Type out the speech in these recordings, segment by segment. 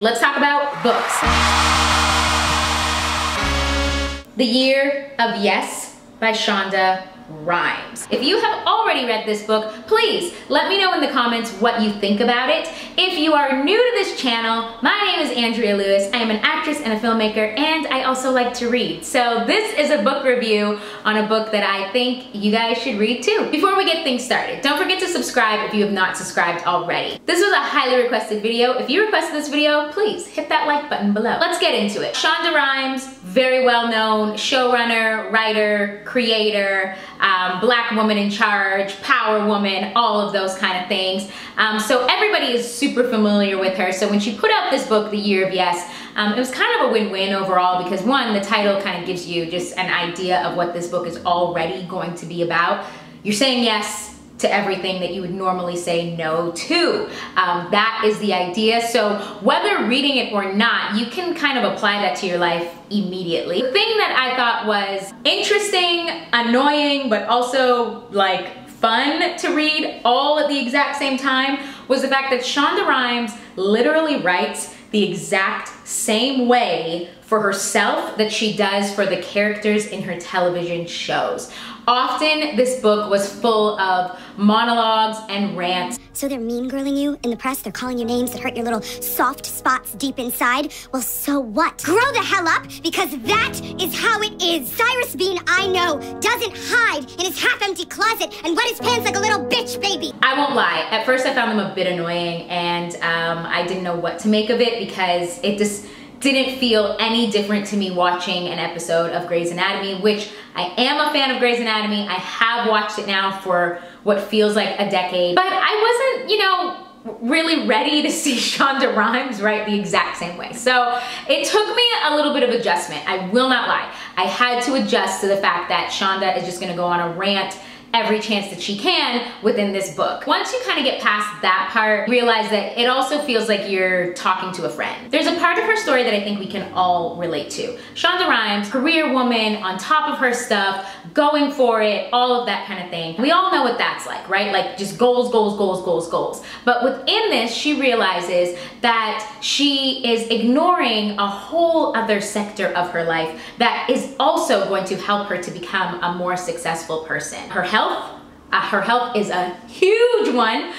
Let's talk about books. The Year of Yes by Shonda Rhimes. If you have already read this book, please let me know in the comments what you think about it. If you are new to this channel, my name is Andrea Lewis. I am an actress and a filmmaker, and I also like to read. So this is a book review on a book that I think you guys should read too. Before we get things started, don't forget to subscribe if you have not subscribed already. This was a highly requested video. If you requested this video, please hit that like button below. Let's get into it. Shonda Rhimes, very well-known showrunner, writer, creator, black woman in charge, power woman, all of those kind of things. So everybody is super familiar with her. So when she put out this book, The Year of Yes, it was kind of a win-win overall because one, the title kind of gives you just an idea of what this book is already going to be about. You're saying yes to everything that you would normally say no to. That is the idea. So whether reading it or not, you can kind of apply that to your life immediately. The thing that I thought was interesting, annoying, but also like fun to read all at the exact same time was the fact that Shonda Rhimes literally writes the exact same way for herself that she does for the characters in her television shows. Often this book was full of monologues and rants. So they're mean girling you in the press, they're calling you names that hurt your little soft spots deep inside? Well, so what? Grow the hell up, because that is how it is. Cyrus Bean, I know, doesn't hide in his half-empty closet and wet his pants like a little bitch baby. I won't lie, at first I found them a bit annoying, and I didn't know what to make of it because it just didn't feel any different to me watching an episode of Grey's Anatomy, which I am a fan of Grey's Anatomy. I have watched it now for what feels like a decade, but I wasn't, you know, really ready to see Shonda Rhimes write the exact same way. So it took me a little bit of adjustment. I will not lie. I had to adjust to the fact that Shonda is just gonna go on a rant every chance that she can within this book. Once you kind of get past that part, realize that it also feels like you're talking to a friend. There's a part of her story that I think we can all relate to. Shonda Rhimes, career woman, on top of her stuff, going for it, all of that kind of thing. We all know what that's like, right? Like just goals, goals, goals, goals, goals. But within this, she realizes that she is ignoring a whole other sector of her life that is also going to help her to become a more successful person. Her health is a huge one,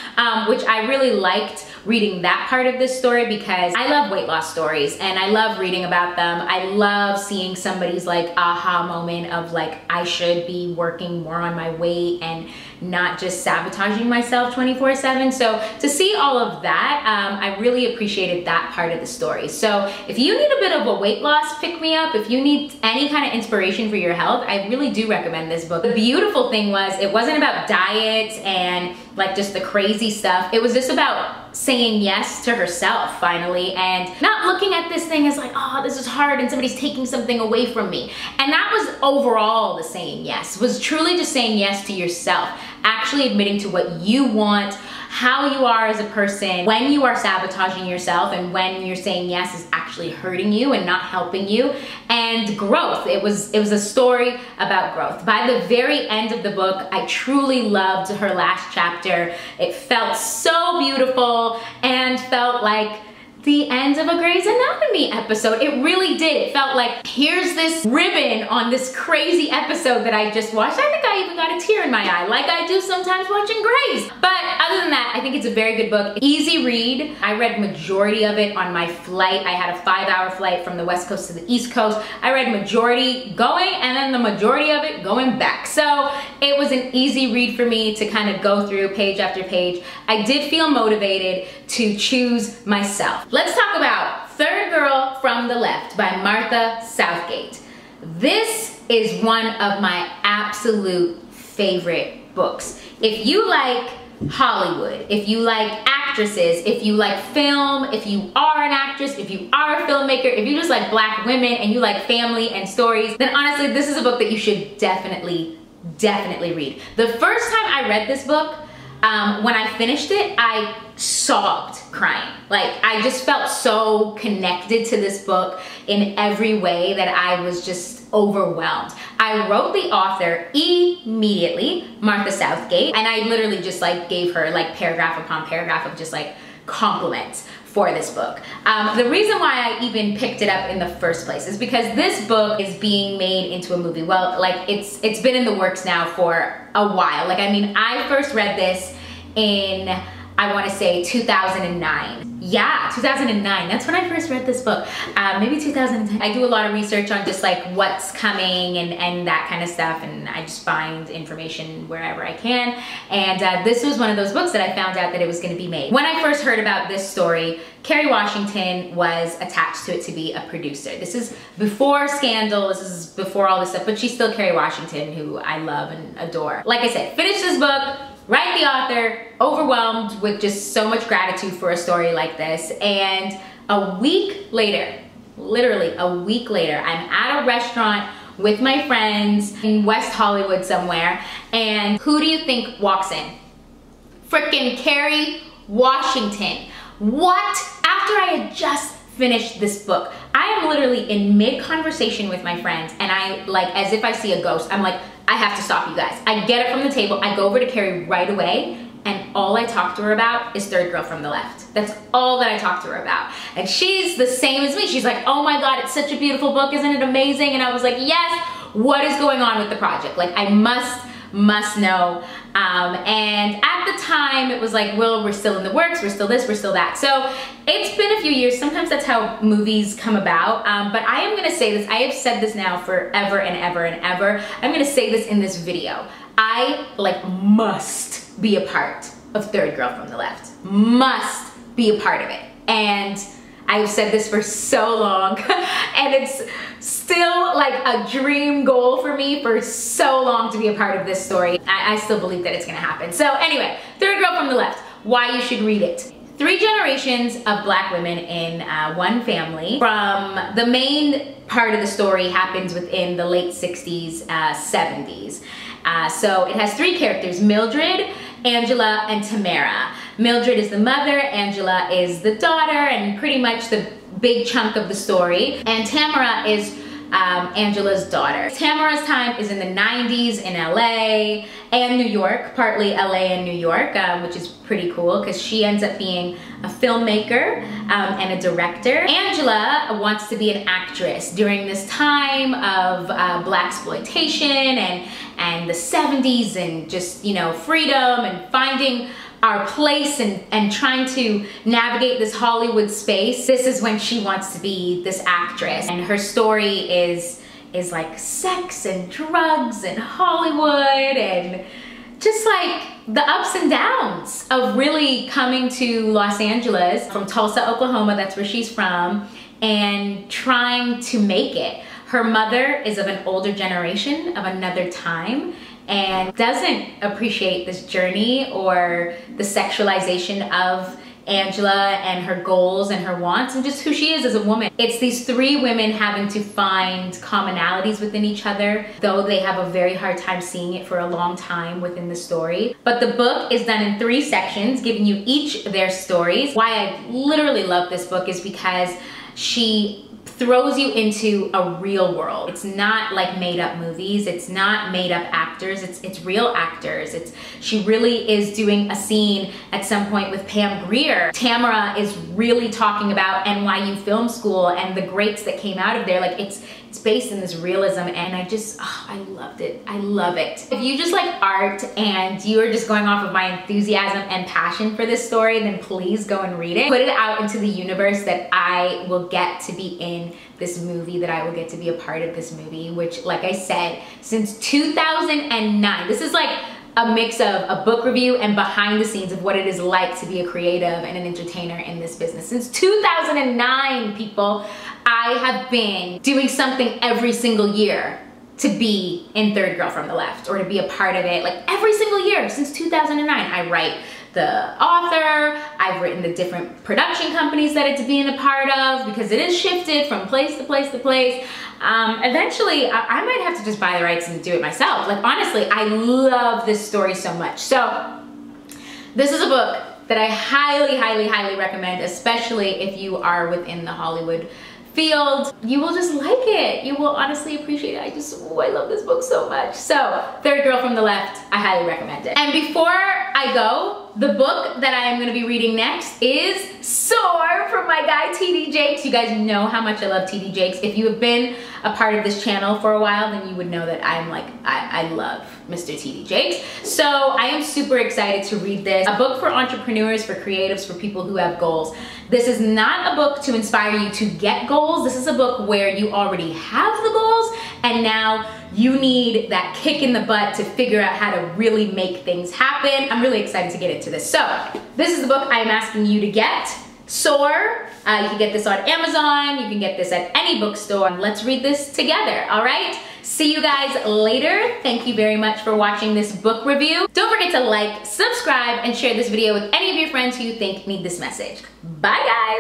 which I really liked reading that part of this story because I love weight loss stories and I love reading about them. I love seeing somebody's like aha moment of like, I should be working more on my weight and not just sabotaging myself 24/7. So to see all of that, I really appreciated that part of the story. So if you need a bit of a weight loss pick-me-up, if you need any kind of inspiration for your health, I really do recommend this book. The beautiful thing was it wasn't about diets and like just the crazy stuff. It was just about saying yes to herself finally and not looking at this thing as like, oh, this is hard and somebody's taking something away from me. And that was overall the saying yes, was truly just saying yes to yourself, actually admitting to what you want, how you are as a person, when you are sabotaging yourself and when you're saying yes is actually hurting you and not helping you, and growth. It was a story about growth. By the very end of the book, I truly loved her last chapter. It felt so beautiful and felt like the end of a Grey's Anatomy episode. It really did. It felt like, here's this ribbon on this crazy episode that I just watched. I think I even got a tear in my eye, like I do sometimes watching Grey's. But other than that, I think it's a very good book. Easy read. I read majority of it on my flight. I had a 5-hour flight from the West Coast to the East Coast. I read majority going and then the majority of it going back. So it was an easy read for me to kind of go through page after page. I did feel motivated to choose myself. Let's talk about Third Girl from the Left by Martha Southgate. This is one of my absolute favorite books. If you like Hollywood, if you like actresses, if you like film, if you are an actress, if you are a filmmaker, if you just like black women and you like family and stories, then honestly, this is a book that you should definitely read. The first time I read this book, when I finished it, I sobbed crying. Like, I just felt so connected to this book in every way that I was just overwhelmed. I wrote the author immediately, Martha Southgate, and I literally just like gave her like paragraph upon paragraph of just like compliments for this book. The reason why I even picked it up in the first place is because this book is being made into a movie. Well, like it's been in the works now for a while. Like, I mean, I first read this in, I want to say 2009. Yeah, 2009. That's when I first read this book. Maybe 2010. I do a lot of research on just like what's coming and that kind of stuff, and I just find information wherever I can. And this was one of those books that I found out that it was going to be made. When I first heard about this story, Kerry Washington was attached to it to be a producer. This is before Scandal, this is before all this stuff, but she's still Kerry Washington, who I love and adore. Like I said, finished this book, write the author, overwhelmed with just so much gratitude for a story like this. And a week later, literally a week later, I'm at a restaurant with my friends in West Hollywood somewhere, and who do you think walks in? Frickin' Kerry Washington. What? After I had just finished this book. I am literally in mid-conversation with my friends, and I, like, as if I see a ghost, I'm like, I have to stop you guys. I get it from the table, I go over to Kerry right away, and all I talk to her about is Third Girl from the Left. That's all that I talk to her about. And she's the same as me. She's like, oh my God, it's such a beautiful book, isn't it amazing? And I was like, yes, what is going on with the project? Like, I must know. And at the time it was like, well, we're still in the works, we're still this, we're still that. So it's been a few years. Sometimes that's how movies come about. But I am gonna say this, I have said this now forever and ever and ever. I'm gonna say this in this video. I must be a part of Third Girl from the Left. Must be a part of it. And I've said this for so long, and it's still like a dream goal for me for so long to be a part of this story. I still believe that it's gonna happen. So anyway, Third Girl from the Left, why you should read it. 3 generations of Black women in one family. From the main part of the story happens within the late 60s, 70s. So it has 3 characters, Mildred, Angela, and Tamara. Mildred is the mother, Angela is the daughter, and pretty much the big chunk of the story. And Tamara is Angela's daughter. Tamara's time is in the 90s in LA and New York, partly LA and New York, which is pretty cool because she ends up being a filmmaker and a director. Angela wants to be an actress during this time of blaxploitation and the 70s, and just, you know, freedom and finding our place and trying to navigate this Hollywood space. This is when she wants to be this actress, and her story is like sex and drugs and Hollywood and just like the ups and downs of really coming to Los Angeles from Tulsa, Oklahoma, that's where she's from, and trying to make it. Her mother is of an older generation, of another time, and doesn't appreciate this journey or the sexualization of Angela and her goals and her wants and just who she is as a woman. It's these 3 women having to find commonalities within each other, though they have a very hard time seeing it for a long time within the story. But the book is done in 3 sections, giving you each their stories. Why I literally love this book is because she throws you into a real world. It's not like made up movies. It's not made up actors. It's real actors. She really is doing a scene at some point with Pam Grier. Tamara is really talking about NYU Film School and the greats that came out of there. Like it's based in this realism, and I loved it. I love it. If you just like art and you are just going off of my enthusiasm and passion for this story, then please go and read it. Put it out into the universe that I will get to be in this movie, that I will get to be a part of this movie, which, like I said, since 2009, this is like a mix of a book review and behind the scenes of what it is like to be a creative and an entertainer in this business. Since 2009, people, I have been doing something every single year to be in Third Girl from the Left, or to be a part of it. Like every single year since 2009, I write the author, I've written the different production companies that it's being a part of, because it is shifted from place to place to place. Eventually, I might have to just buy the rights and do it myself. Like honestly, I love this story so much. So this is a book that I highly, highly, highly recommend, especially if you are within the Hollywood field. You will just like it. You will honestly appreciate it. I love this book so much. So, Third Girl from the Left, I highly recommend it. And before I go, the book that I am going to be reading next is Soar from my guy TD Jakes. You guys know how much I love TD Jakes. If you have been a part of this channel for a while, then you would know that I'm like, I love Mr. TD Jakes. So I am super excited to read this. A book for entrepreneurs, for creatives, for people who have goals. This is not a book to inspire you to get goals. This is a book where you already have the goals and now you need that kick in the butt to figure out how to really make things happen. I'm really excited to get into this. So this is the book I am asking you to get. Soar. You can get this on Amazon. You can get this at any bookstore. Let's read this together, all right? See you guys later. Thank you very much for watching this book review. Don't forget to like, subscribe, and share this video with any of your friends who you think need this message. Bye, guys.